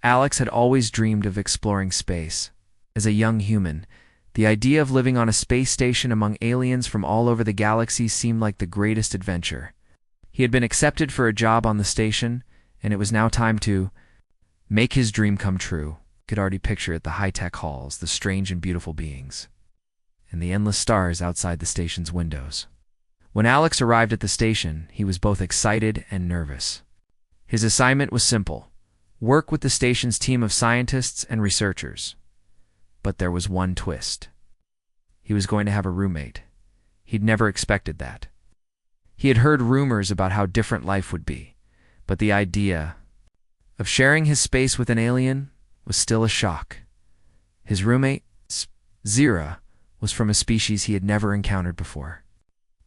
Alex had always dreamed of exploring space. As a young human, the idea of living on a space station among aliens from all over the galaxy seemed like the greatest adventure. He had been accepted for a job on the station, and it was now time to make his dream come true. He could already picture it, the high-tech halls, the strange and beautiful beings, and the endless stars outside the station's windows. When Alex arrived at the station, he was both excited and nervous. His assignment was simple: work with the station's team of scientists and researchers. But there was one twist. He was going to have a roommate. He'd never expected that. He had heard rumors about how different life would be, but the idea of sharing his space with an alien was still a shock. His roommate, Zira, was from a species he had never encountered before.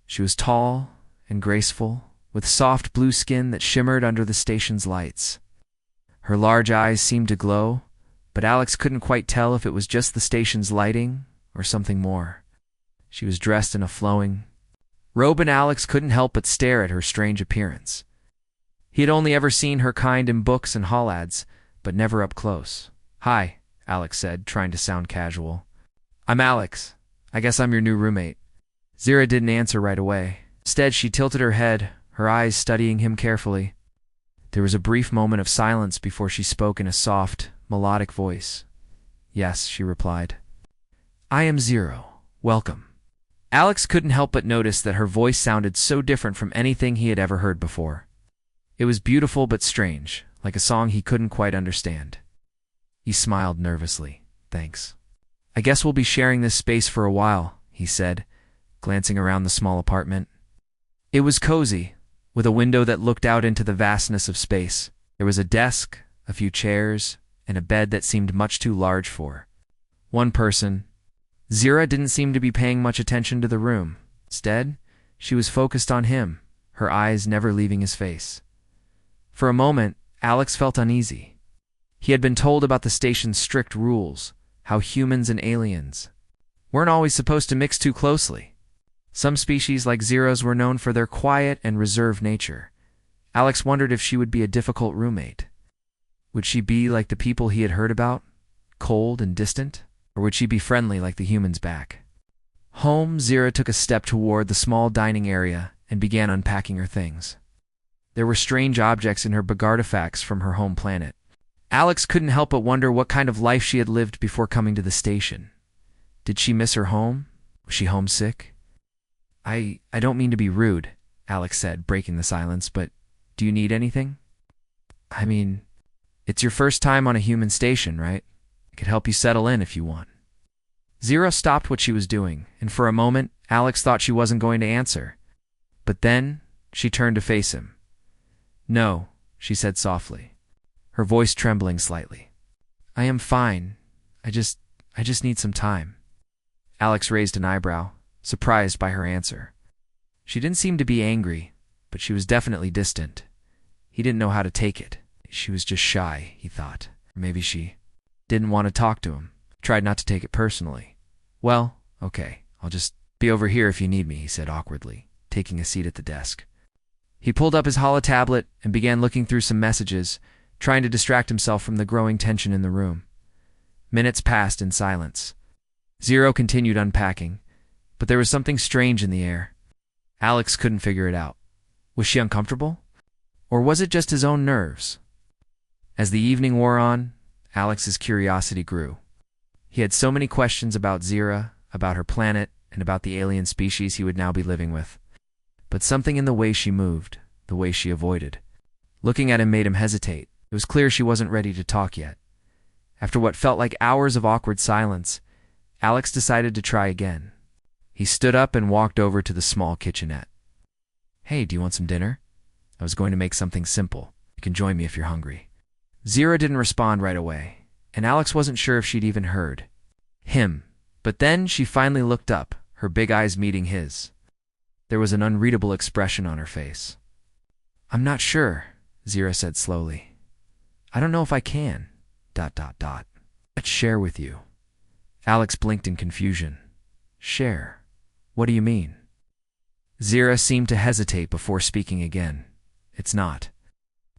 She was tall and graceful, with soft blue skin that shimmered under the station's lights. Her large eyes seemed to glow, but Alex couldn't quite tell if it was just the station's lighting or something more. She was dressed in a flowing robe, and Alex couldn't help but stare at her strange appearance. He had only ever seen her kind in books and hall ads, but never up close. "Hi," Alex said, trying to sound casual. "I'm Alex. I guess I'm your new roommate." Zira didn't answer right away. Instead, she tilted her head, her eyes studying him carefully. There was a brief moment of silence before she spoke in a soft, melodic voice. "Yes," she replied. "I am Zero. Welcome." Alex couldn't help but notice that her voice sounded so different from anything he had ever heard before. It was beautiful but strange, like a song he couldn't quite understand. He smiled nervously. "Thanks. I guess we'll be sharing this space for a while," he said, glancing around the small apartment. It was cozy, with a window that looked out into the vastness of space. There was a desk, a few chairs, and a bed that seemed much too large for one person. Zira didn't seem to be paying much attention to the room. Instead, she was focused on him, her eyes never leaving his face. For a moment, Alex felt uneasy. He had been told about the station's strict rules, how humans and aliens weren't always supposed to mix too closely. Some species like Zira's were known for their quiet and reserved nature. Alex wondered if she would be a difficult roommate. Would she be like the people he had heard about, cold and distant? Or would she be friendly like the humans back home? Zira took a step toward the small dining area and began unpacking her things. There were strange objects in her bag artifacts from her home planet. Alex couldn't help but wonder what kind of life she had lived before coming to the station. Did she miss her home? Was she homesick? I don't mean to be rude," Alex said, breaking the silence, "but do you need anything? I mean, it's your first time on a human station, right? I could help you settle in if you want." Zira stopped what she was doing, and for a moment, Alex thought she wasn't going to answer. But then, she turned to face him. "No," she said softly, her voice trembling slightly. "I am fine. I just need some time." Alex raised an eyebrow, surprised by her answer. She didn't seem to be angry, but she was definitely distant. He didn't know how to take it. She was just shy, he thought. Or maybe she didn't want to talk to him. Tried not to take it personally. "Well, okay, I'll just be over here if you need me," he said awkwardly, taking a seat at the desk. He pulled up his holotablet and began looking through some messages, trying to distract himself from the growing tension in the room. Minutes passed in silence. Zero continued unpacking, but there was something strange in the air. Alex couldn't figure it out. Was she uncomfortable? Or was it just his own nerves? As the evening wore on, Alex's curiosity grew. He had so many questions about Zira, about her planet, and about the alien species he would now be living with. But something in the way she moved, the way she avoided, looking at him made him hesitate. It was clear she wasn't ready to talk yet. After what felt like hours of awkward silence, Alex decided to try again. He stood up and walked over to the small kitchenette. "Hey, do you want some dinner? I was going to make something simple. You can join me if you're hungry." Zira didn't respond right away, and Alex wasn't sure if she'd even heard him. But then she finally looked up, her big eyes meeting his. There was an unreadable expression on her face. "I'm not sure," Zira said slowly. "I don't know if I can... Let's share with you." Alex blinked in confusion. "Share? What do you mean?" Zira seemed to hesitate before speaking again. "It's not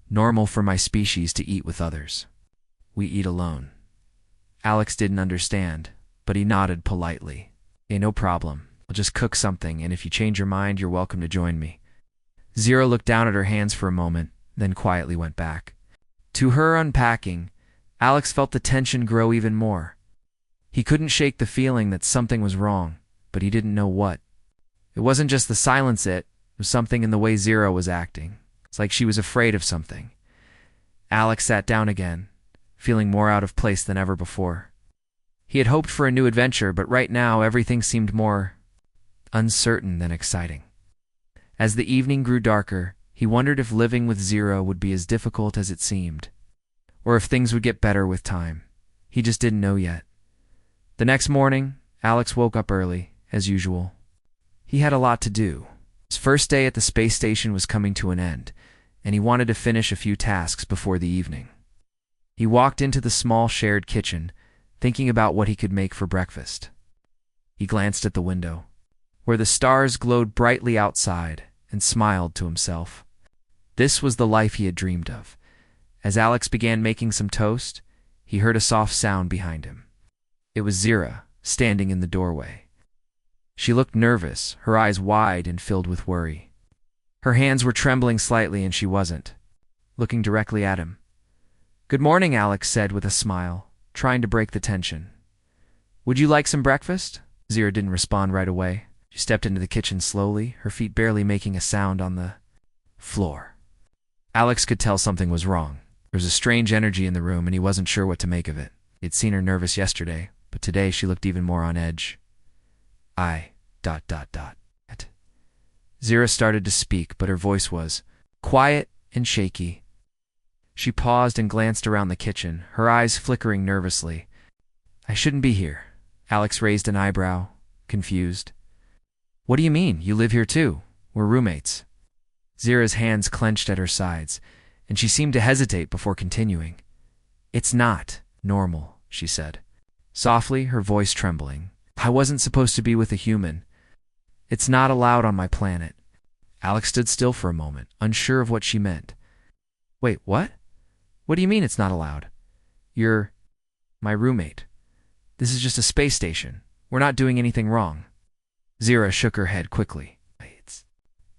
normal for my species to eat with others." We eat alone. Alex didn't understand, but he nodded politely. Hey, no problem. I'll just cook something, and if you change your mind, you're welcome to join me. Zero looked down at her hands for a moment, then quietly went back. To her unpacking, Alex felt the tension grow even more. He couldn't shake the feeling that something was wrong, but he didn't know what. It wasn't just the silence, it was something in the way Zero was acting. It's like she was afraid of something. Alex sat down again, feeling more out of place than ever before. He had hoped for a new adventure, but right now everything seemed more uncertain than exciting. As the evening grew darker, he wondered if living with Zero would be as difficult as it seemed, or if things would get better with time. He just didn't know yet. The next morning, Alex woke up early, as usual. He had a lot to do. His first day at the space station was coming to an end, and he wanted to finish a few tasks before the evening. He walked into the small shared kitchen, thinking about what he could make for breakfast. He glanced at the window, where the stars glowed brightly outside, and smiled to himself. This was the life he had dreamed of. As Alex began making some toast, he heard a soft sound behind him. It was Zira, standing in the doorway. She looked nervous, her eyes wide and filled with worry. Her hands were trembling slightly, and she wasn't looking directly at him. "Good morning," Alex said with a smile, trying to break the tension. "Would you like some breakfast?" Zira didn't respond right away. She stepped into the kitchen slowly, her feet barely making a sound on the floor. Alex could tell something was wrong. There was a strange energy in the room, and he wasn't sure what to make of it. He'd seen her nervous yesterday, but today she looked even more on edge. Zira started to speak, but her voice was quiet and shaky. She paused and glanced around the kitchen, her eyes flickering nervously. "I shouldn't be here." Alex raised an eyebrow, confused. "What do you mean? You live here too. We're roommates." Zira's hands clenched at her sides, and she seemed to hesitate before continuing. "It's not normal," she said, softly, her voice trembling. "I wasn't supposed to be with a human. It's not allowed on my planet." Alex stood still for a moment, unsure of what she meant. "Wait, what? What do you mean it's not allowed? You're my roommate. This is just a space station. We're not doing anything wrong." Zira shook her head quickly.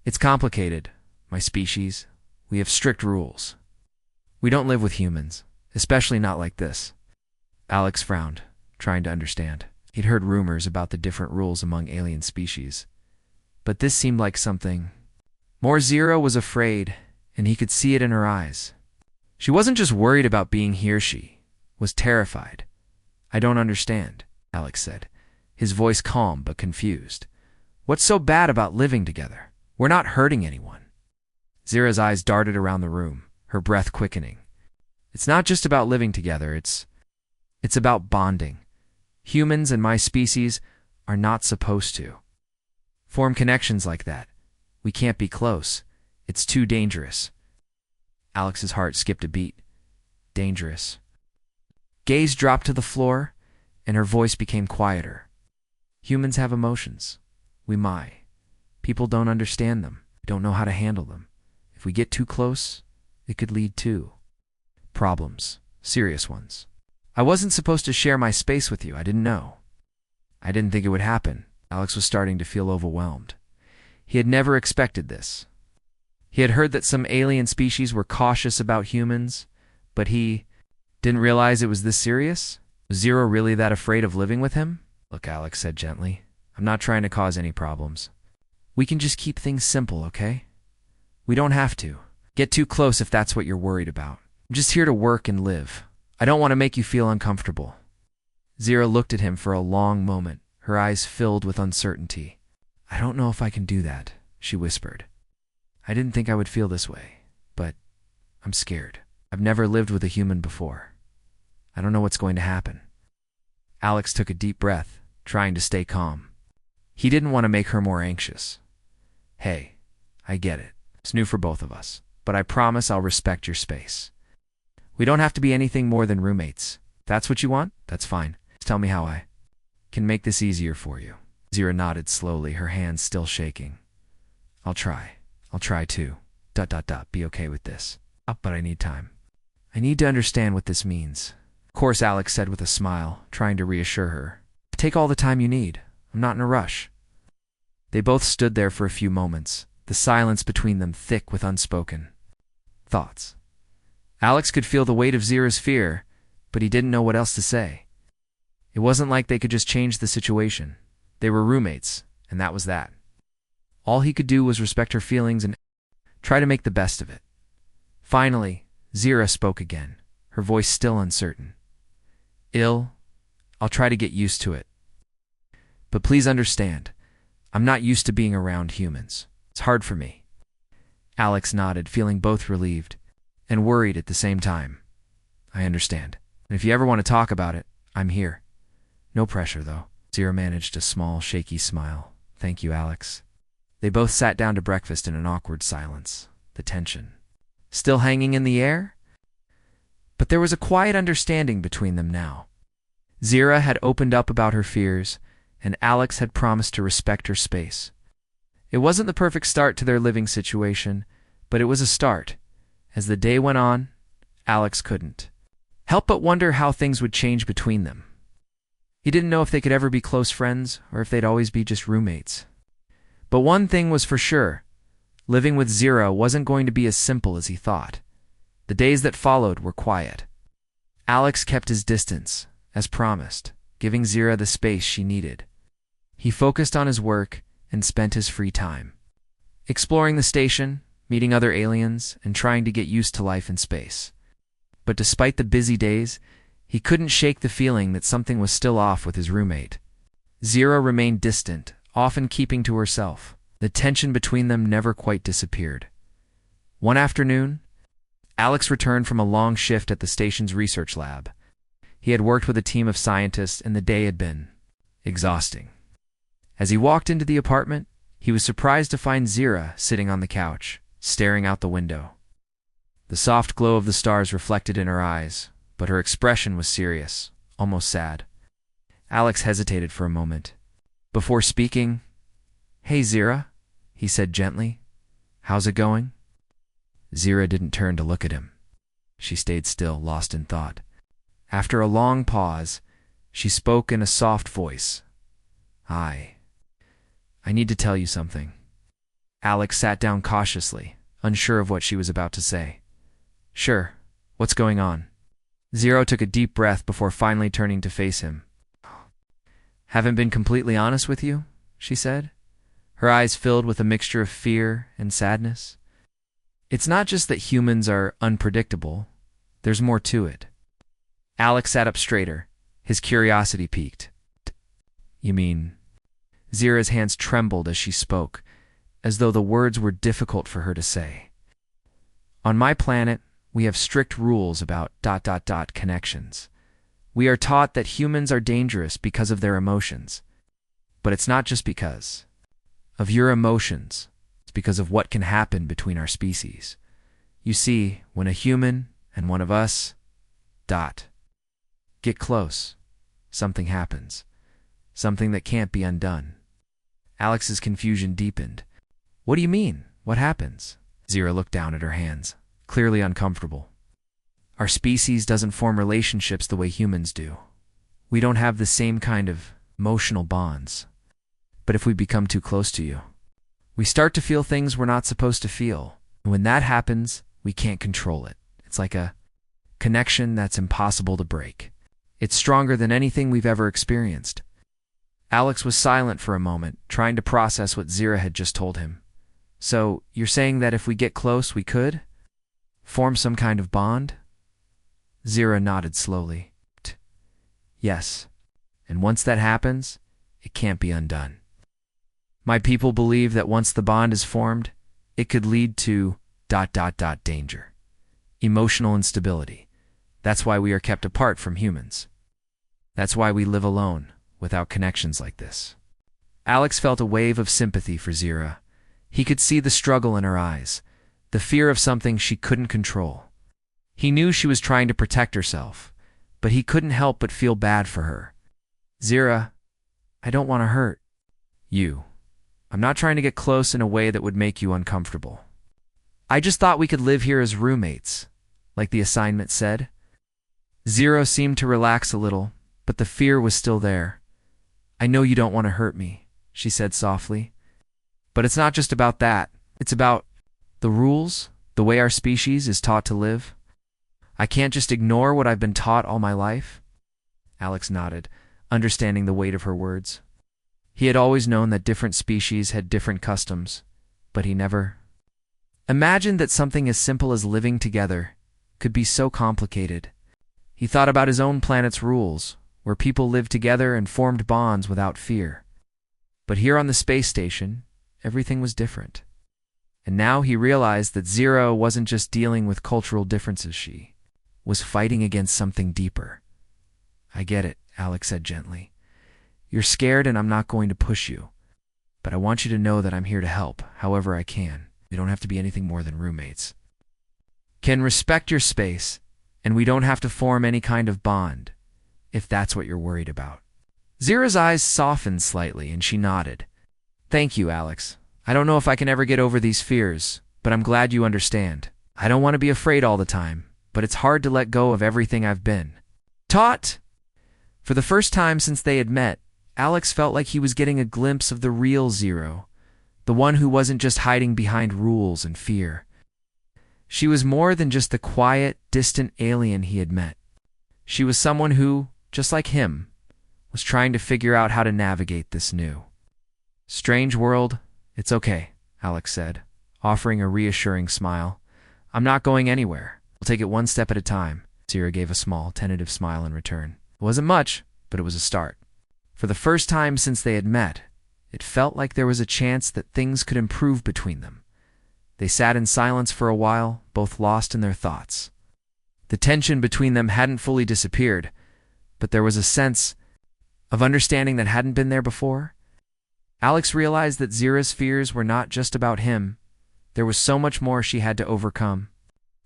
It's complicated, my species. We have strict rules. We don't live with humans, especially not like this." Alex frowned, trying to understand. He'd heard rumors about the different rules among alien species, but this seemed like something more. Zira was afraid, and he could see it in her eyes. She wasn't just worried about being here, she was terrified. "I don't understand," Alex said, his voice calm but confused. "What's so bad about living together? We're not hurting anyone." Zira's eyes darted around the room, her breath quickening. "It's not just about living together, it's about bonding. Humans and my species are not supposed to form connections like that. We can't be close. It's too dangerous." Alex's heart skipped a beat. Dangerous. Gaze dropped to the floor, and her voice became quieter. "Humans have emotions. We might. People don't understand them, don't know how to handle them. If we get too close, it could lead to problems, serious ones. I wasn't supposed to share my space with you. I didn't know. I didn't think it would happen." Alex was starting to feel overwhelmed. He had never expected this. He had heard that some alien species were cautious about humans, but he didn't realize it was this serious. Was Zero really that afraid of living with him? "Look," Alex said gently, "I'm not trying to cause any problems. We can just keep things simple, okay? We don't have to get too close if that's what you're worried about. I'm just here to work and live. I don't want to make you feel uncomfortable." Zira looked at him for a long moment, her eyes filled with uncertainty. "I don't know if I can do that," she whispered. "I didn't think I would feel this way, but I'm scared. I've never lived with a human before. I don't know what's going to happen." Alex took a deep breath, trying to stay calm. He didn't want to make her more anxious. "Hey, I get it. It's new for both of us, but I promise I'll respect your space. We don't have to be anything more than roommates. If that's what you want, that's fine. Just tell me how I can make this easier for you." Zira nodded slowly, her hands still shaking. I'll try too. Be okay with this. But I need time. I need to understand what this means. Of course, Alex said with a smile, trying to reassure her. Take all the time you need. I'm not in a rush. They both stood there for a few moments, the silence between them thick with unspoken thoughts. Alex could feel the weight of Zira's fear, but he didn't know what else to say. It wasn't like they could just change the situation. They were roommates, and that was that. All he could do was respect her feelings and try to make the best of it. Finally, Zira spoke again, her voice still uncertain. I'll try to get used to it. But please understand, I'm not used to being around humans. It's hard for me. Alex nodded, feeling both relieved and worried at the same time. I understand. And if you ever want to talk about it, I'm here. No pressure, though. Zira managed a small, shaky smile. Thank you, Alex. They both sat down to breakfast in an awkward silence, the tension still hanging in the air. But there was a quiet understanding between them now. Zira had opened up about her fears, and Alex had promised to respect her space. It wasn't the perfect start to their living situation, but it was a start. As the day went on, Alex couldn't help but wonder how things would change between them. He didn't know if they could ever be close friends or if they'd always be just roommates. But one thing was for sure, living with Zira wasn't going to be as simple as he thought. The days that followed were quiet. Alex kept his distance, as promised, giving Zira the space she needed. He focused on his work and spent his free time exploring the station, meeting other aliens, and trying to get used to life in space. But despite the busy days, he couldn't shake the feeling that something was still off with his roommate. Zira remained distant, often keeping to herself. The tension between them never quite disappeared. One afternoon, Alex returned from a long shift at the station's research lab. He had worked with a team of scientists, and the day had been exhausting. As he walked into the apartment, he was surprised to find Zira sitting on the couch, staring out the window. The soft glow of the stars reflected in her eyes, but her expression was serious, almost sad. Alex hesitated for a moment. Before speaking, "Hey, Zira," he said gently. "How's it going?" Zira didn't turn to look at him. She stayed still, lost in thought. After a long pause, she spoke in a soft voice. I need to tell you something." Alex sat down cautiously, unsure of what she was about to say. "Sure. What's going on?" Zira took a deep breath before finally turning to face him. "Haven't been completely honest with you?" she said, her eyes filled with a mixture of fear and sadness. "It's not just that humans are unpredictable. There's more to it." Alex sat up straighter, his curiosity piqued. "You mean?" Zira's hands trembled as she spoke, as though the words were difficult for her to say. "On my planet, we have strict rules about ... connections. We are taught that humans are dangerous because of their emotions. But it's not just because of your emotions. It's because of what can happen between our species. You see, when a human and one of us ... get close, something happens. Something that can't be undone." Alex's confusion deepened. "What do you mean? What happens?" Zira looked down at her hands, clearly uncomfortable. "Our species doesn't form relationships the way humans do. We don't have the same kind of emotional bonds. But if we become too close to you, we start to feel things we're not supposed to feel. And when that happens, we can't control it. It's like a connection that's impossible to break. It's stronger than anything we've ever experienced." Alex was silent for a moment, trying to process what Zira had just told him. "So, you're saying that if we get close, we could form some kind of bond?" Zira nodded slowly. "Yes. And once that happens, it can't be undone. My people believe that once the bond is formed, it could lead to ... danger. Emotional instability. That's why we are kept apart from humans. That's why we live alone, without connections like this." Alex felt a wave of sympathy for Zira. He could see the struggle in her eyes, the fear of something she couldn't control. He knew she was trying to protect herself, but he couldn't help but feel bad for her. "Zira, I don't want to hurt you. I'm not trying to get close in a way that would make you uncomfortable. I just thought we could live here as roommates, like the assignment said." Zero seemed to relax a little, but the fear was still there. I know you don't want to hurt me, she said softly. But it's not just about that. It's about the rules, the way our species is taught to live. I can't just ignore what I've been taught all my life. Alex nodded, understanding the weight of her words. He had always known that different species had different customs, but he never imagined that something as simple as living together could be so complicated. He thought about his own planet's rules, where people lived together and formed bonds without fear. But here on the space station, everything was different. And now he realized that Zero wasn't just dealing with cultural differences, she was fighting against something deeper. I get it, Alex said gently. You're scared and I'm not going to push you. But I want you to know that I'm here to help, however I can. We don't have to be anything more than roommates. Can respect your space, and we don't have to form any kind of bond, if that's what you're worried about. Zero's eyes softened slightly and she nodded. Thank you, Alex. I don't know if I can ever get over these fears, but I'm glad you understand. I don't want to be afraid all the time, but it's hard to let go of everything I've been taught. For the first time since they had met, Alex felt like he was getting a glimpse of the real Zero, the one who wasn't just hiding behind rules and fear. She was more than just the quiet, distant alien he had met. She was someone who, just like him, was trying to figure out how to navigate this new strange world. It's okay, Alex said, offering a reassuring smile. I'm not going anywhere. We'll take it one step at a time. Zero gave a small, tentative smile in return. It wasn't much, but it was a start. For the first time since they had met, it felt like there was a chance that things could improve between them. They sat in silence for a while, both lost in their thoughts. The tension between them hadn't fully disappeared, but there was a sense of understanding that hadn't been there before. Alex realized that Zero's fears were not just about him. There was so much more she had to overcome.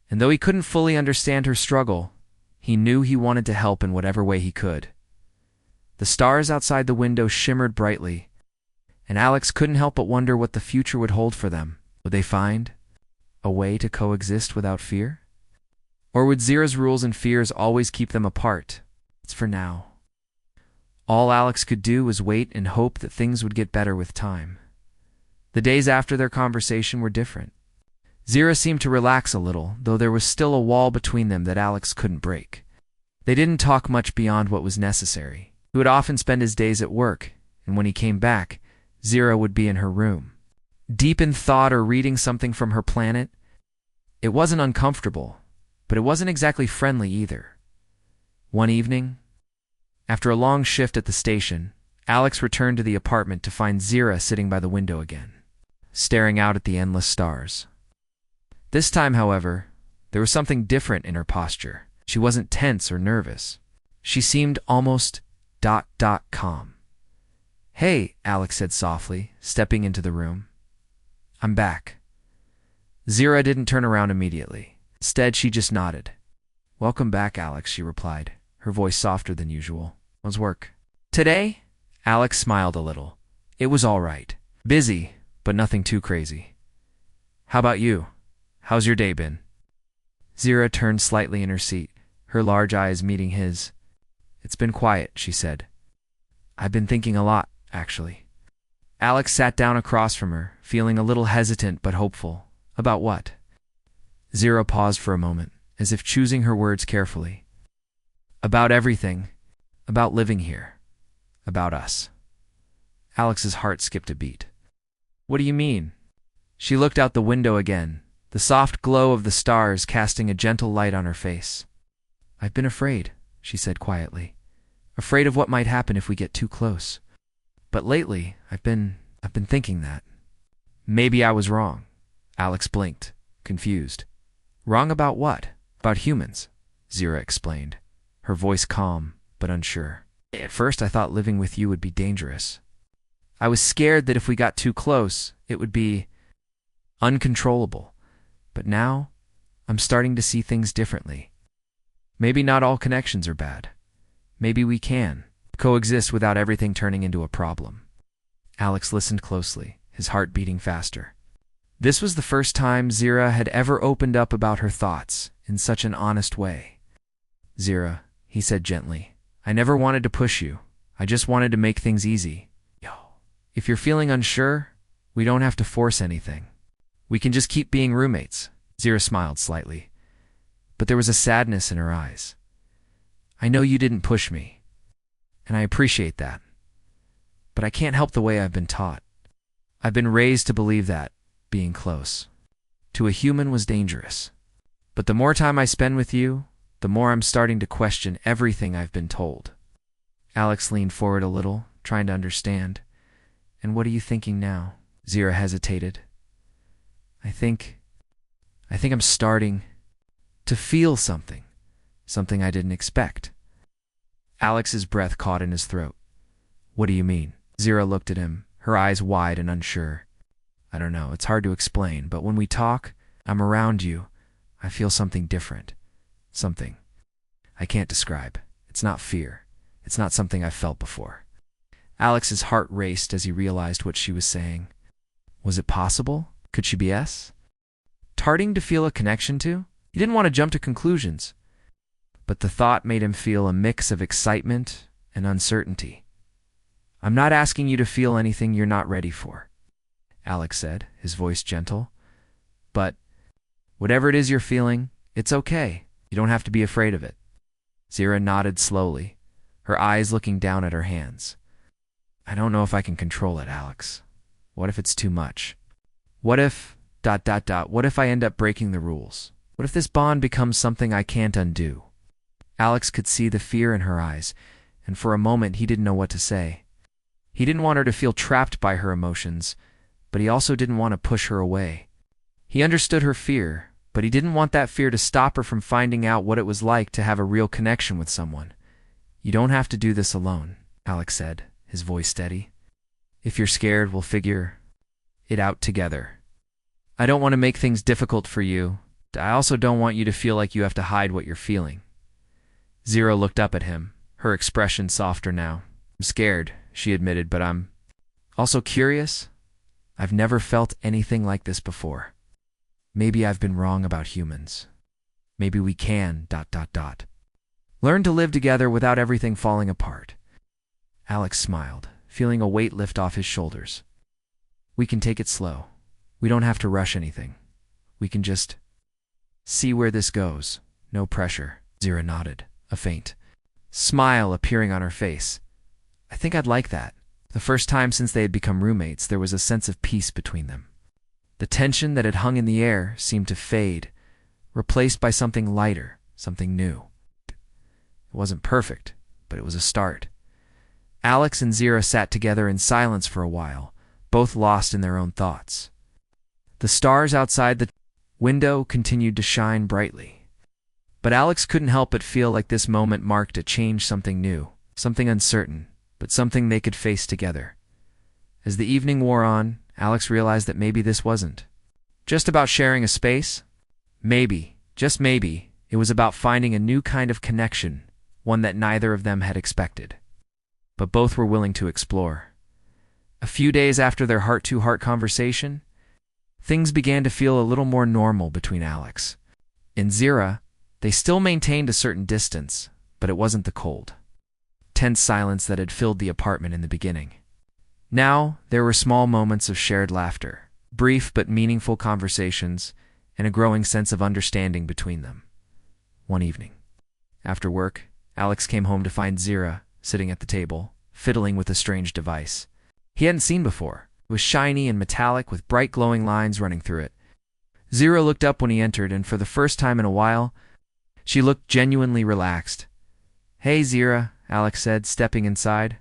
And though he couldn't fully understand her struggle, he knew he wanted to help in whatever way he could. The stars outside the window shimmered brightly, and Alex couldn't help but wonder what the future would hold for them. Would they find a way to coexist without fear? Or would Zero's rules and fears always keep them apart? It's for now. All Alex could do was wait and hope that things would get better with time. The days after their conversation were different. Zero seemed to relax a little, though there was still a wall between them that Alex couldn't break. They didn't talk much beyond what was necessary. He would often spend his days at work, and when he came back, Zero would be in her room, deep in thought or reading something from her planet. It wasn't uncomfortable, but it wasn't exactly friendly either. One evening, after a long shift at the station, Alex returned to the apartment to find Zero sitting by the window again, staring out at the endless stars. This time, however, there was something different in her posture. She wasn't tense or nervous. She seemed almost calm. Hey, Alex said softly, stepping into the room. I'm back. Zero didn't turn around immediately. Instead, she just nodded. Welcome back, Alex, she replied, her voice softer than usual. How's work? Today? Alex smiled a little. It was all right. Busy, but nothing too crazy. How about you? How's your day been? Zero turned slightly in her seat, her large eyes meeting his. It's been quiet, she said. I've been thinking a lot, actually. Alex sat down across from her, feeling a little hesitant but hopeful. About what? Zero paused for a moment, as if choosing her words carefully. About everything. About living here. About us. Alex's heart skipped a beat. What do you mean? She looked out the window again, the soft glow of the stars casting a gentle light on her face. I've been afraid, she said quietly. Afraid of what might happen if we get too close. But lately, I've been thinking that. Maybe I was wrong. Alex blinked, confused. Wrong about what? About humans, Zero explained, her voice calm but unsure. At first I thought living with you would be dangerous. I was scared that if we got too close, it would be uncontrollable. But now, I'm starting to see things differently. Maybe not all connections are bad. Maybe we can coexist without everything turning into a problem. Alex listened closely, his heart beating faster. This was the first time Zero had ever opened up about her thoughts in such an honest way. Zero, he said gently. I never wanted to push you. I just wanted to make things easy. Yo, if you're feeling unsure, we don't have to force anything. We can just keep being roommates. Zira smiled slightly, but there was a sadness in her eyes. I know you didn't push me, and I appreciate that. But I can't help the way I've been taught. I've been raised to believe that being close to a human was dangerous. But the more time I spend with you, the more I'm starting to question everything I've been told. Alex leaned forward a little, trying to understand. And what are you thinking now? Zira hesitated. I think I'm starting to feel something I didn't expect. Alex's breath caught in his throat. What do you mean? Zira looked at him, her eyes wide and unsure. I don't know, it's hard to explain, but when we talk, I'm around you, I feel something different. Something I can't describe. It's not fear. It's not something I've felt before. Alex's heart raced as he realized what she was saying. Was it possible? Could she be starting to feel a connection to? He didn't want to jump to conclusions, but the thought made him feel a mix of excitement and uncertainty. I'm not asking you to feel anything you're not ready for, Alex said, his voice gentle. But whatever it is you're feeling, it's okay. You don't have to be afraid of it. Zira nodded slowly, her eyes looking down at her hands. I don't know if I can control it, Alex. What if it's too much? What if... What if I end up breaking the rules? What if this bond becomes something I can't undo? Alex could see the fear in her eyes, and for a moment he didn't know what to say. He didn't want her to feel trapped by her emotions, but he also didn't want to push her away. He understood her fear, but he didn't want that fear to stop her from finding out what it was like to have a real connection with someone. You don't have to do this alone, Alex said, his voice steady. If you're scared, we'll figure it out together. I don't want to make things difficult for you. I also don't want you to feel like you have to hide what you're feeling. Zira looked up at him, her expression softer now. I'm scared, she admitted, but I'm also curious. I've never felt anything like this before. Maybe I've been wrong about humans. Maybe we can... learn to live together without everything falling apart. Alex smiled, feeling a weight lift off his shoulders. We can take it slow. We don't have to rush anything. We can just see where this goes. No pressure. Zira nodded, a faint smile appearing on her face. I think I'd like that. The first time since they had become roommates, there was a sense of peace between them. The tension that had hung in the air seemed to fade, replaced by something lighter, something new. It wasn't perfect, but it was a start. Alex and Zira sat together in silence for a while, both lost in their own thoughts. The stars outside the window continued to shine brightly. But Alex couldn't help but feel like this moment marked a change, something new, something uncertain, but something they could face together. As the evening wore on, Alex realized that maybe this wasn't just about sharing a space. Maybe, just maybe, it was about finding a new kind of connection, one that neither of them had expected. But both were willing to explore. A few days after their heart-to-heart conversation, things began to feel a little more normal between Alex and Zira. They still maintained a certain distance, but it wasn't the cold, tense silence that had filled the apartment in the beginning. Now, there were small moments of shared laughter, brief but meaningful conversations, and a growing sense of understanding between them. One evening, after work, Alex came home to find Zira sitting at the table, fiddling with a strange device he hadn't seen before. It was shiny and metallic with bright glowing lines running through it. Zira looked up when he entered, and for the first time in a while, she looked genuinely relaxed. Hey, Zira, Alex said, stepping inside.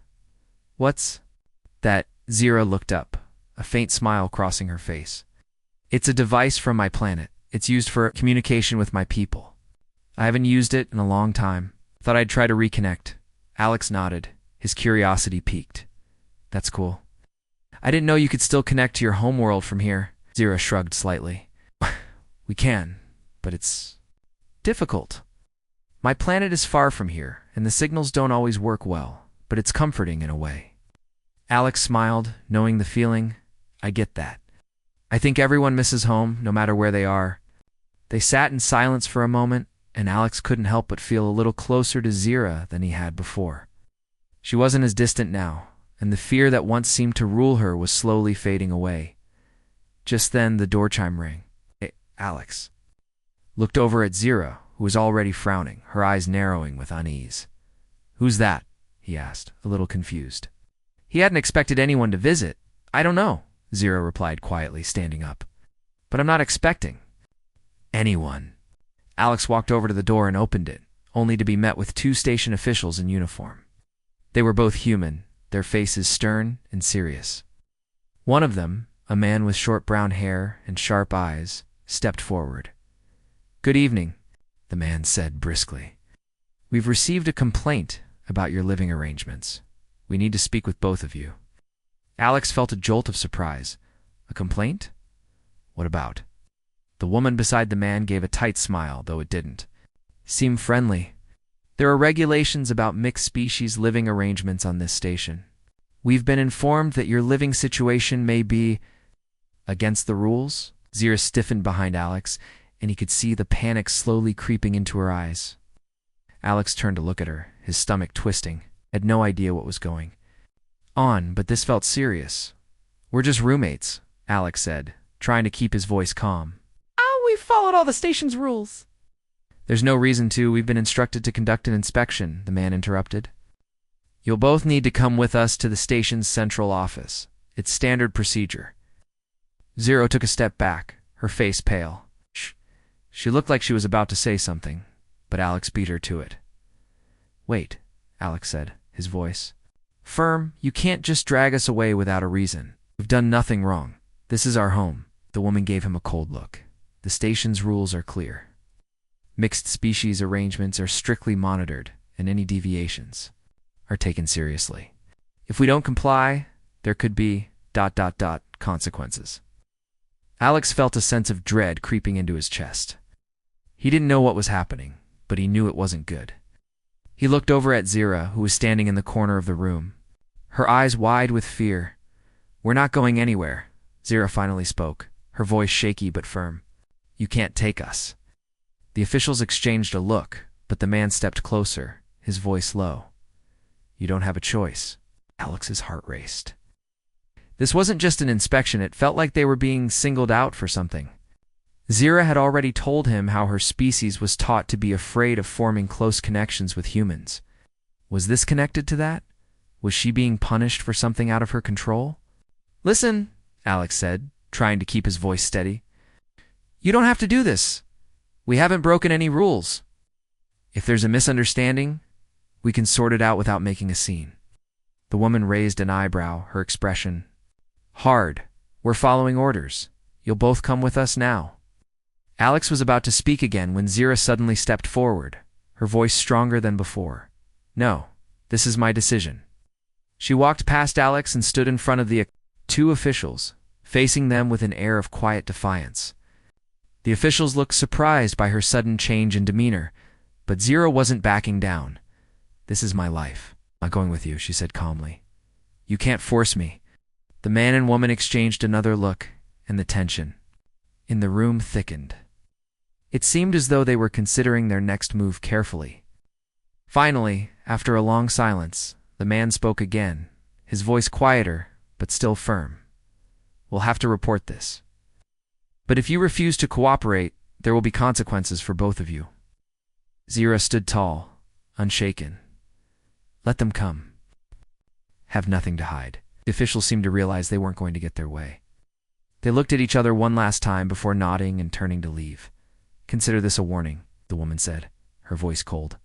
What's that? Zira looked up, a faint smile crossing her face. It's a device from my planet. It's used for communication with my people. I haven't used it in a long time. Thought I'd try to reconnect. Alex nodded, his curiosity piqued. That's cool. I didn't know you could still connect to your homeworld from here. Zira shrugged slightly. We can, but it's difficult. My planet is far from here, and the signals don't always work well, but it's comforting in a way. Alex smiled, knowing the feeling. I get that. I think everyone misses home, no matter where they are. They sat in silence for a moment, and Alex couldn't help but feel a little closer to Zira than he had before. She wasn't as distant now, and the fear that once seemed to rule her was slowly fading away. Just then, the door chime rang. Alex looked over at Zira, who was already frowning, her eyes narrowing with unease. "Who's that?" he asked, a little confused. He hadn't expected anyone to visit. "I don't know," Zira replied quietly, standing up. "But I'm not expecting anyone." Alex walked over to the door and opened it, only to be met with two station officials in uniform. They were both human, their faces stern and serious. One of them, a man with short brown hair and sharp eyes, stepped forward. "Good evening," the man said briskly. "We've received a complaint about your living arrangements. We need to speak with both of you." Alex felt a jolt of surprise. A complaint? What about? The woman beside the man gave a tight smile, though it didn't seem friendly. "There are regulations about mixed species living arrangements on this station. We've been informed that your living situation may be against the rules." Zira stiffened behind Alex, and he could see the panic slowly creeping into her eyes. Alex turned to look at her, his stomach twisting, had no idea what was going on, but this felt serious. "We're just roommates," Alex said, trying to keep his voice calm. We've followed all the station's rules." "There's no reason to. We've been instructed to conduct an inspection," the man interrupted. "You'll both need to come with us to the station's central office. It's standard procedure." Zira took a step back, her face pale. She looked like she was about to say something, but Alex beat her to it. "Wait," Alex said, his voice firm. "You can't just drag us away without a reason. We've done nothing wrong. This is our home." The woman gave him a cold look. "The station's rules are clear. Mixed species arrangements are strictly monitored, and any deviations are taken seriously. If we don't comply, there could be ... consequences." Alex felt a sense of dread creeping into his chest. He didn't know what was happening, but he knew it wasn't good. He looked over at Zira, who was standing in the corner of the room, her eyes wide with fear. "We're not going anywhere," Zira finally spoke, her voice shaky but firm. "You can't take us." The officials exchanged a look, but the man stepped closer, his voice low. "You don't have a choice." Alex's heart raced. This wasn't just an inspection, it felt like they were being singled out for something. Zira had already told him how her species was taught to be afraid of forming close connections with humans. Was this connected to that? Was she being punished for something out of her control? "Listen," Alex said, trying to keep his voice steady. "You don't have to do this. We haven't broken any rules. If there's a misunderstanding, we can sort it out without making a scene." The woman raised an eyebrow, her expression hard. "We're following orders. You'll both come with us now." Alex was about to speak again when Zira suddenly stepped forward, her voice stronger than before. "No, this is my decision." She walked past Alex and stood in front of the two officials, facing them with an air of quiet defiance. The officials looked surprised by her sudden change in demeanor, but Zira wasn't backing down. "This is my life. I'm not going with you," she said calmly. "You can't force me." The man and woman exchanged another look, and the tension in the room thickened. It seemed as though they were considering their next move carefully. Finally, after a long silence, the man spoke again, his voice quieter, but still firm. "We'll have to report this. But if you refuse to cooperate, there will be consequences for both of you." Zira stood tall, unshaken. "Let them come. Have nothing to hide." The officials seemed to realize they weren't going to get their way. They looked at each other one last time before nodding and turning to leave. "Consider this a warning," the woman said, her voice cold.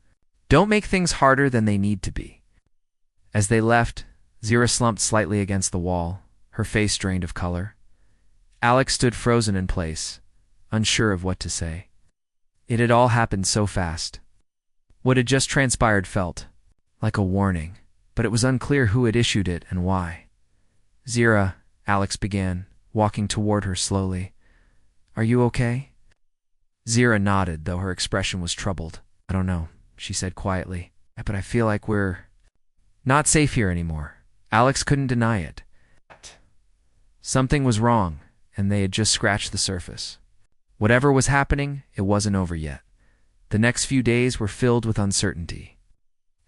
"Don't make things harder than they need to be." As they left, Zira slumped slightly against the wall, her face drained of color. Alex stood frozen in place, unsure of what to say. It had all happened so fast. What had just transpired felt like a warning, but it was unclear who had issued it and why. "Zira," Alex began, walking toward her slowly. "Are you okay?" Zira nodded, though her expression was troubled. "I don't know," she said quietly, "but I feel like we're not safe here anymore." Alex couldn't deny it. Something was wrong, and they had just scratched the surface. Whatever was happening, it wasn't over yet. The next few days were filled with uncertainty.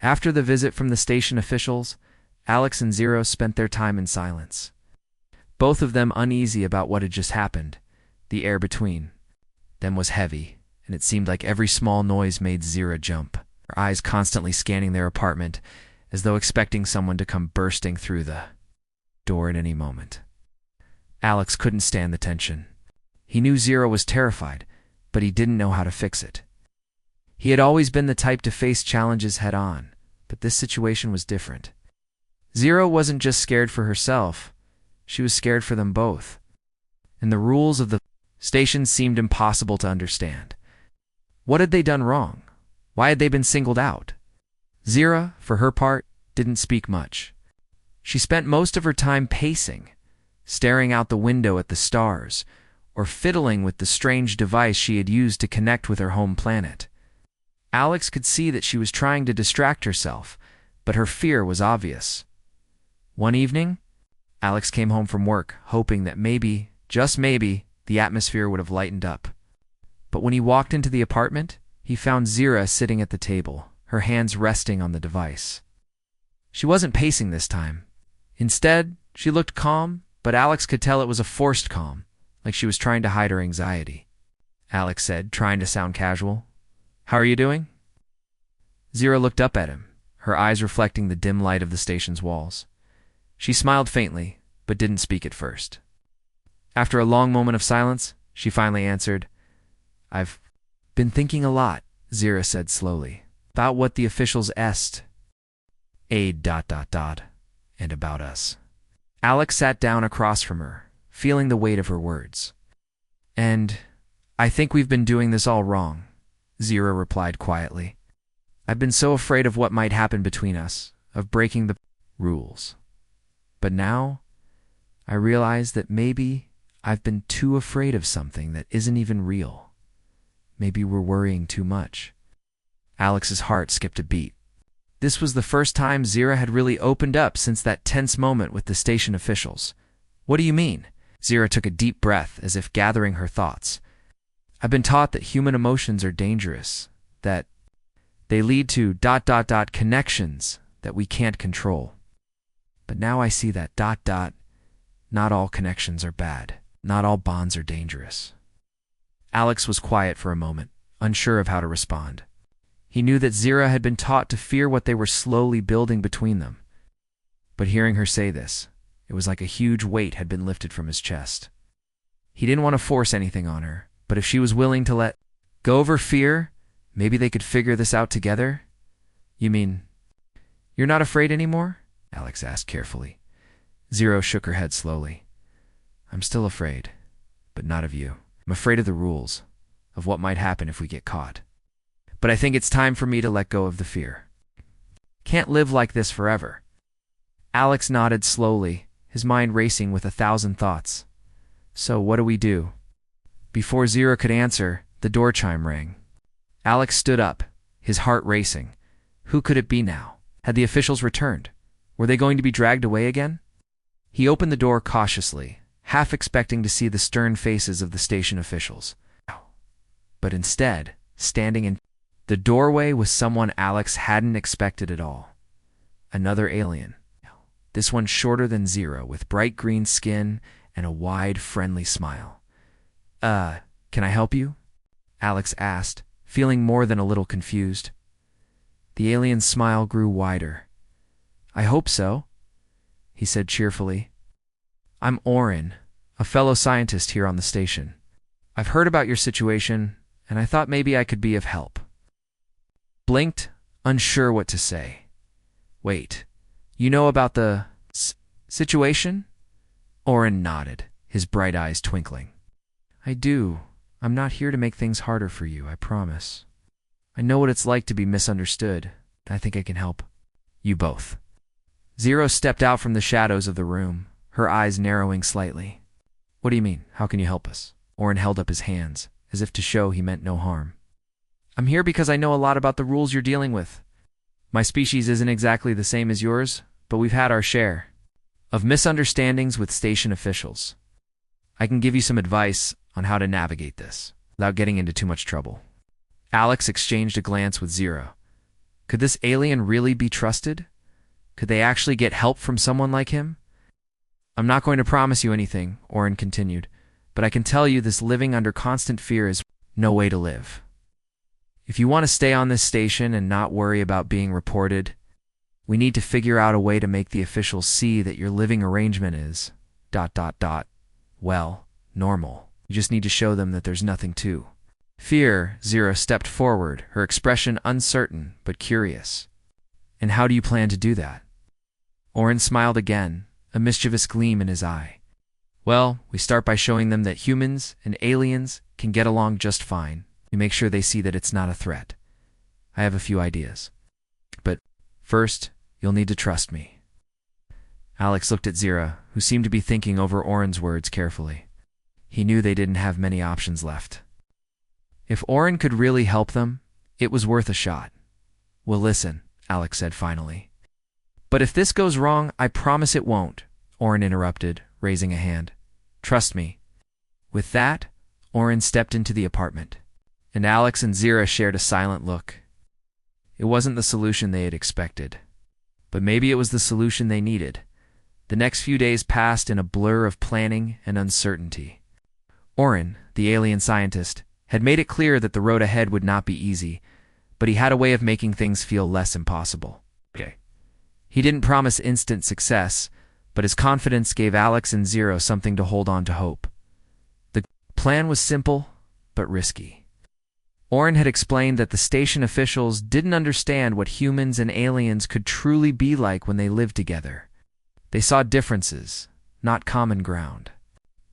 After the visit from the station officials, Alex and Zero spent their time in silence. Both of them uneasy about what had just happened. The air between them was heavy, and it seemed like every small noise made Zero jump, her eyes constantly scanning their apartment, as though expecting someone to come bursting through the door at any moment. Alex couldn't stand the tension. He knew Zero was terrified, but he didn't know how to fix it. He had always been the type to face challenges head-on, but this situation was different. Zero wasn't just scared for herself, she was scared for them both. And the rules of the station seemed impossible to understand. What had they done wrong? Why had they been singled out? Zero, for her part, didn't speak much. She spent most of her time pacing, staring out the window at the stars, or fiddling with the strange device she had used to connect with her home planet. Alex could see that she was trying to distract herself, but her fear was obvious. One evening, Alex came home from work, hoping that maybe, just maybe, the atmosphere would have lightened up. But when he walked into the apartment, he found Zira sitting at the table, her hands resting on the device. She wasn't pacing this time. Instead, she looked calm, but Alex could tell it was a forced calm, like she was trying to hide her anxiety. Alex said, trying to sound casual. "How are you doing?" Zira looked up at him, her eyes reflecting the dim light of the station's walls. She smiled faintly, but didn't speak at first. After a long moment of silence, she finally answered, "I've been thinking a lot," Zira said slowly, "about what the officials est. And about us." Alex sat down across from her, feeling the weight of her words. "And I think we've been doing this all wrong," Zira replied quietly. "I've been so afraid of what might happen between us, of breaking the rules. But now, I realize that maybe I've been too afraid of something that isn't even real. Maybe we're worrying too much." Alex's heart skipped a beat. This was the first time Zira had really opened up since that tense moment with the station officials. "What do you mean?" Zira took a deep breath as if gathering her thoughts. "I've been taught that human emotions are dangerous, that they lead to ... connections that we can't control. But now I see that ... not all connections are bad. Not all bonds are dangerous." Alex was quiet for a moment, unsure of how to respond. He knew that Zira had been taught to fear what they were slowly building between them. But hearing her say this, it was like a huge weight had been lifted from his chest. He didn't want to force anything on her, but if she was willing to let go of her fear, maybe they could figure this out together. "You mean, you're not afraid anymore?" Alex asked carefully. Zero shook her head slowly. "I'm still afraid, but not of you. I'm afraid of the rules, of what might happen if we get caught. But I think it's time for me to let go of the fear. Can't live like this forever." Alex nodded slowly, his mind racing with 1,000 thoughts. "So what do we do?" Before Zira could answer, the door chime rang. Alex stood up, his heart racing. Who could it be now? Had the officials returned? Were they going to be dragged away again? He opened the door cautiously, half expecting to see the stern faces of the station officials. But instead, standing in the doorway was someone Alex hadn't expected at all. Another alien. This one shorter than Zero, with bright green skin and a wide, friendly smile. Can I help you?" Alex asked, feeling more than a little confused. The alien's smile grew wider. "I hope so," he said cheerfully. "I'm Orin, a fellow scientist here on the station. I've heard about your situation, and I thought maybe I could be of help." Blinked, unsure what to say. "Wait, you know about the situation?" Orin nodded, his bright eyes twinkling. "I do. I'm not here to make things harder for you, I promise. I know what it's like to be misunderstood. I think I can help you both." Zero stepped out from the shadows of the room, her eyes narrowing slightly. "What do you mean? How can you help us?" Orin held up his hands, as if to show he meant no harm. "I'm here because I know a lot about the rules you're dealing with. My species isn't exactly the same as yours, but we've had our share of misunderstandings with station officials. I can give you some advice on how to navigate this without getting into too much trouble." Alex exchanged a glance with Zero. Could this alien really be trusted? Could they actually get help from someone like him? I'm not going to promise you anything, Oren continued, but I can tell you this living under constant fear is no way to live. If you want to stay on this station and not worry about being reported, we need to figure out a way to make the officials see that your living arrangement is ... well, normal. You just need to show them that there's nothing to fear. Zero stepped forward, her expression uncertain but curious. And how do you plan to do that? Oren smiled again, a mischievous gleam in his eye. Well, we start by showing them that humans and aliens can get along just fine. We make sure they see that it's not a threat. I have a few ideas. But first, you'll need to trust me. Alex looked at Zira, who seemed to be thinking over Oren's words carefully. He knew they didn't have many options left. If Oren could really help them, it was worth a shot. Well, listen, Alex said finally. But if this goes wrong, I promise it won't, Oren interrupted, raising a hand. Trust me. With that, Oren stepped into the apartment, and Alex and Zira shared a silent look. It wasn't the solution they had expected, but maybe it was the solution they needed. The next few days passed in a blur of planning and uncertainty. Oren, the alien scientist, had made it clear that the road ahead would not be easy, but he had a way of making things feel less impossible. He didn't promise instant success, but his confidence gave Alex and Zero something to hold on to hope. The plan was simple, but risky. Oren had explained that the station officials didn't understand what humans and aliens could truly be like when they lived together. They saw differences, not common ground.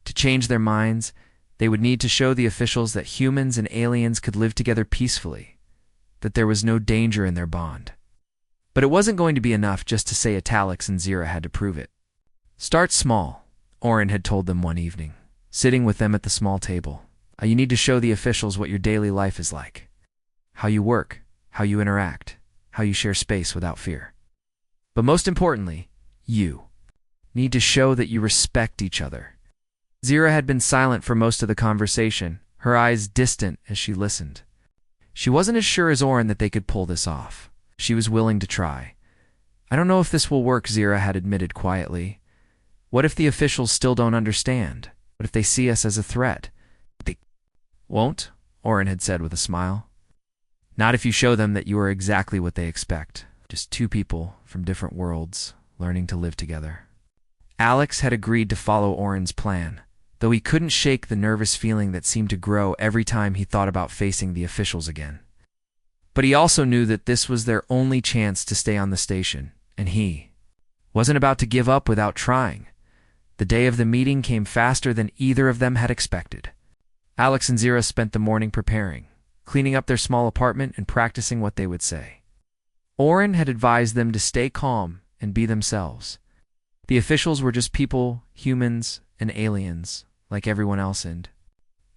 To change their minds, they would need to show the officials that humans and aliens could live together peacefully, that there was no danger in their bond. But it wasn't going to be enough just to say Alex and Zira had to prove it. Start small, Oren had told them one evening, sitting with them at the small table. You need to show the officials what your daily life is like. How you work, how you interact, how you share space without fear. But most importantly, you need to show that you respect each other. Zira had been silent for most of the conversation, her eyes distant as she listened. She wasn't as sure as Oren that they could pull this off. She was willing to try. I don't know if this will work, Zira had admitted quietly. What if the officials still don't understand? What if they see us as a threat? They won't, Oren had said with a smile. Not if you show them that you are exactly what they expect. Just two people from different worlds learning to live together. Alex had agreed to follow Oren's plan, though he couldn't shake the nervous feeling that seemed to grow every time he thought about facing the officials again. But he also knew that this was their only chance to stay on the station, and he wasn't about to give up without trying. The day of the meeting came faster than either of them had expected. Alex and Zira spent the morning preparing, cleaning up their small apartment and practicing what they would say. Oren had advised them to stay calm and be themselves. The officials were just people, humans, and aliens, like everyone else, and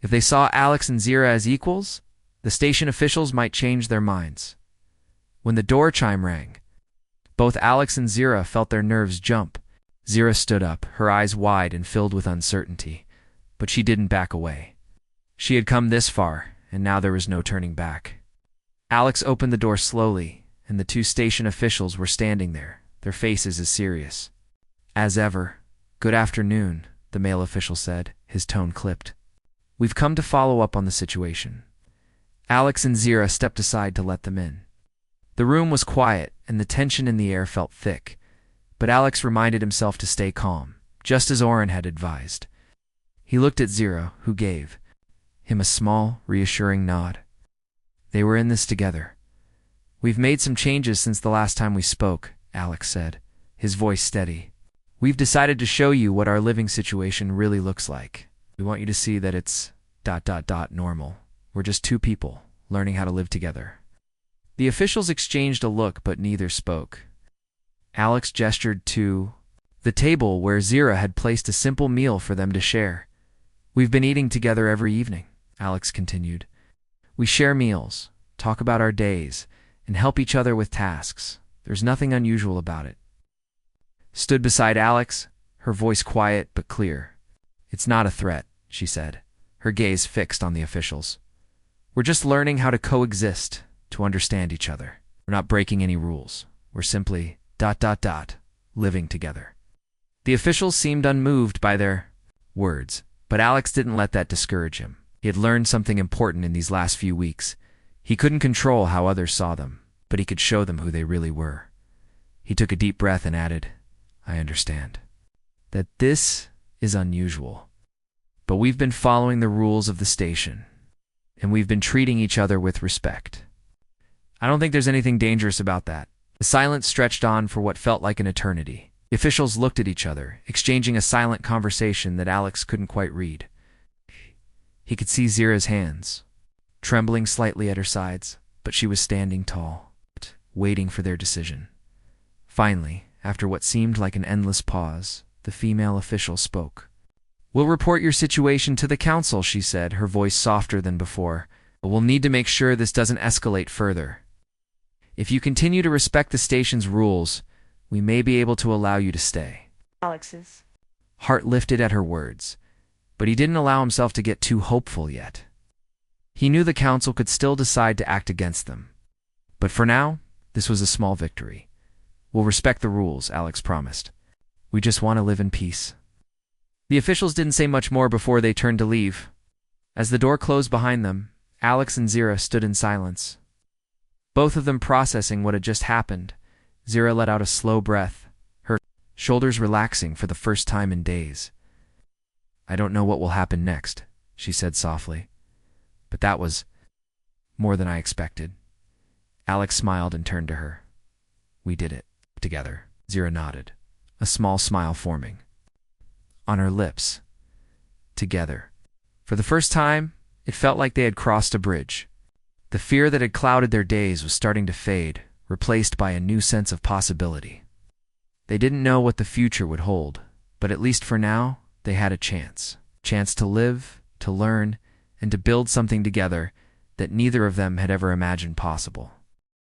if they saw Alex and Zira as equals, the station officials might change their minds. When the door chime rang, both Alex and Zira felt their nerves jump. Zira stood up, her eyes wide and filled with uncertainty, but she didn't back away. She had come this far, and now there was no turning back. Alex opened the door slowly, and the two station officials were standing there, their faces as serious. As ever. Good afternoon, the male official said, his tone clipped. We've come to follow up on the situation. Alex and Zira stepped aside to let them in. The room was quiet, and the tension in the air felt thick, but Alex reminded himself to stay calm, just as Oren had advised. He looked at Zira, who gave him a small, reassuring nod. They were in this together. We've made some changes since the last time we spoke, Alex said, his voice steady. We've decided to show you what our living situation really looks like. We want you to see that it's ... normal. We're just two people, learning how to live together. The officials exchanged a look, but neither spoke. Alex gestured to the table where Zira had placed a simple meal for them to share. We've been eating together every evening, Alex continued. We share meals, talk about our days, and help each other with tasks. There's nothing unusual about it. Stood beside Alex, her voice quiet but clear. It's not a threat, she said, her gaze fixed on the officials. We're just learning how to coexist, to understand each other. We're not breaking any rules. We're simply ... living together. The officials seemed unmoved by their words, but Alex didn't let that discourage him. He had learned something important in these last few weeks. He couldn't control how others saw them, but he could show them who they really were. He took a deep breath and added, "I understand that this is unusual, but we've been following the rules of the station, and we've been treating each other with respect. I don't think there's anything dangerous about that." The silence stretched on for what felt like an eternity. The officials looked at each other, exchanging a silent conversation that Alex couldn't quite read. He could see Zira's hands, trembling slightly at her sides, but she was standing tall, waiting for their decision. Finally, after what seemed like an endless pause, the female official spoke. "We'll report your situation to the council," she said, her voice softer than before. "But we'll need to make sure this doesn't escalate further. If you continue to respect the station's rules, we may be able to allow you to stay." Alex's heart lifted at her words, but he didn't allow himself to get too hopeful yet. He knew the council could still decide to act against them. But for now, this was a small victory. "We'll respect the rules," Alex promised. "We just want to live in peace." The officials didn't say much more before they turned to leave. As the door closed behind them, Alex and Zira stood in silence, both of them processing what had just happened. Zira let out a slow breath, her shoulders relaxing for the first time in days. "I don't know what will happen next," she said softly. "But that was more than I expected." Alex smiled and turned to her. "We did it together." Zira nodded, a small smile forming on her lips. Together. For the first time, it felt like they had crossed a bridge. The fear that had clouded their days was starting to fade, replaced by a new sense of possibility. They didn't know what the future would hold, but at least for now, they had a chance. Chance to live, to learn, and to build something together that neither of them had ever imagined possible.